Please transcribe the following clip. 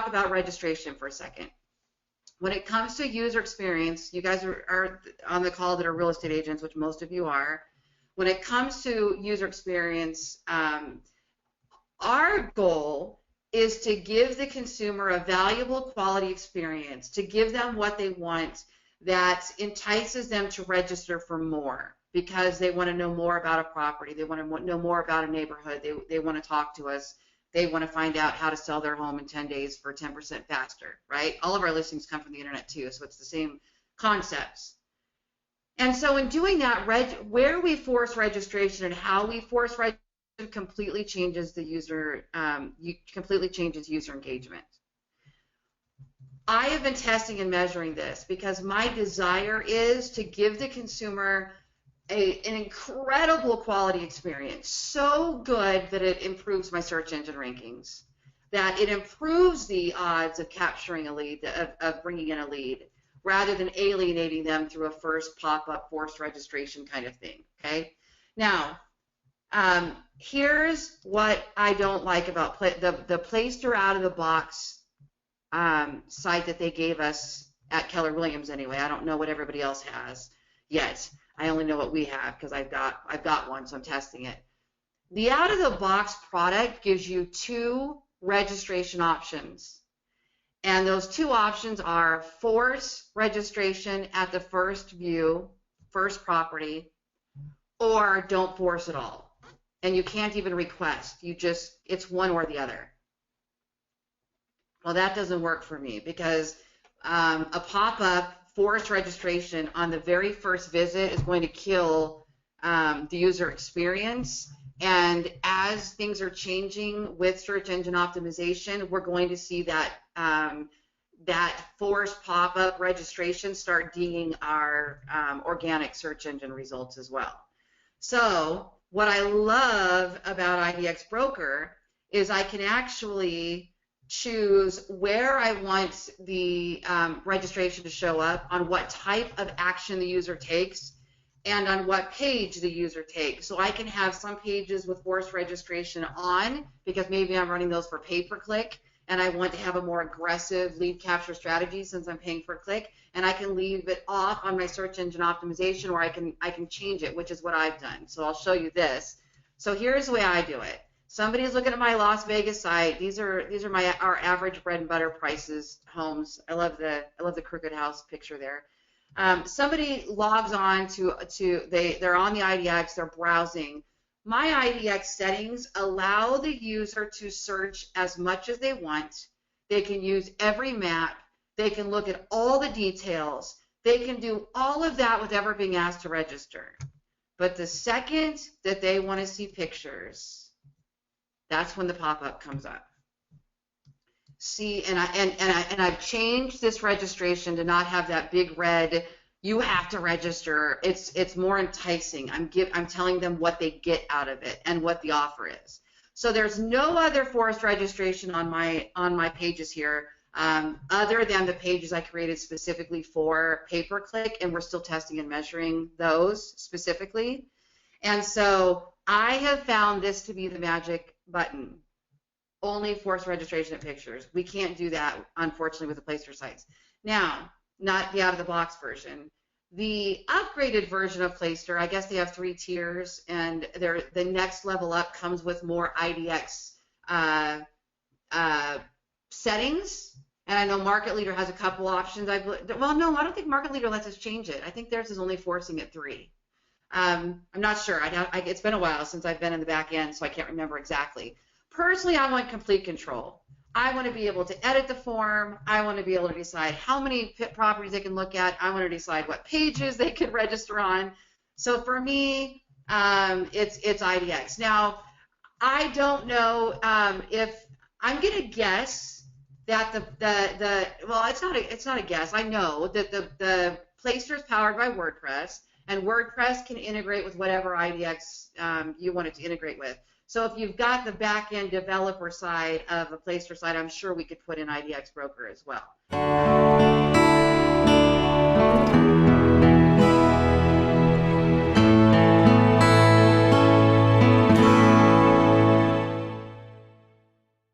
talk about registration for a second. When it comes to user experience, you guys are on the call that are real estate agents, which most of you are. When it comes to user experience, our goal is to give the consumer a valuable quality experience, to give them what they want that entices them to register for more because they want to know more about a property, they want to know more about a neighborhood, they want to talk to us, they want to find out how to sell their home in 10 days for 10% faster, right? All of our listings come from the internet too, so it's the same concepts. And so in doing that, where we force registration and how we force registration completely changes the user, completely changes user engagement. I have been testing and measuring this because my desire is to give the consumer an incredible quality experience, so good that it improves my search engine rankings, that it improves the odds of capturing a lead, of bringing in a lead, rather than alienating them through a first pop-up forced registration kind of thing, okay? Now, here's what I don't like about the Playster out-of-the-box site that they gave us at Keller Williams anyway. I don't know what everybody else has yet. I only know what we have because I've got one, so I'm testing it. The out-of-the-box product gives you 2 registration options. And those 2 options are force registration at the first view, first property, or don't force at all. And you can't even request. It's one or the other. Well, that doesn't work for me because a pop-up forced registration on the very first visit is going to kill the user experience. And as things are changing with search engine optimization, we're going to see that that forced pop-up registration start dinging our organic search engine results as well. So what I love about IDX Broker is I can actually choose where I want the registration to show up, on what type of action the user takes, and on what page the user takes. So I can have some pages with forced registration on because maybe I'm running those for pay-per-click and I want to have a more aggressive lead capture strategy since I'm paying per click, and I can leave it off on my search engine optimization, or I can change it, which is what I've done. So I'll show you this. So here's the way I do it. Somebody's looking at my Las Vegas site. These are our average bread and butter prices homes. I love the Crooked House picture there. Somebody logs on they're on the IDX, they're browsing. My IDX settings allow the user to search as much as they want. They can use every map. They can look at all the details. They can do all of that without ever being asked to register. But the second that they want to see pictures, that's when the pop-up comes up. See, and I've changed this registration to not have that big red, you have to register. It's more enticing. I'm telling them what they get out of it and what the offer is. So there's no other forced registration on my pages here other than the pages I created specifically for pay-per-click, and we're still testing and measuring those specifically. And so I have found this to be the magic button. Only forced registration at pictures. We can't do that, unfortunately, with the Playster sites. Now, not the out-of-the-box version. The upgraded version of Playster, I guess they have 3 tiers, and the next level up comes with more IDX settings. And I know Market Leader has a couple options. Well, no, I don't think Market Leader lets us change it. I think theirs is only forcing at 3. I'm not sure. It's been a while since I've been in the back end, so I can't remember exactly. Personally, I want complete control. I want to be able to edit the form. I want to be able to decide how many properties they can look at. I want to decide what pages they can register on. So for me, it's IDX. Now, I don't know if I'm going to guess that well, it's not a guess. I know that the Playster is powered by WordPress, and WordPress can integrate with whatever IDX you want it to integrate with. So if you've got the back-end developer side of a Playster site, I'm sure we could put in IDX Broker as well.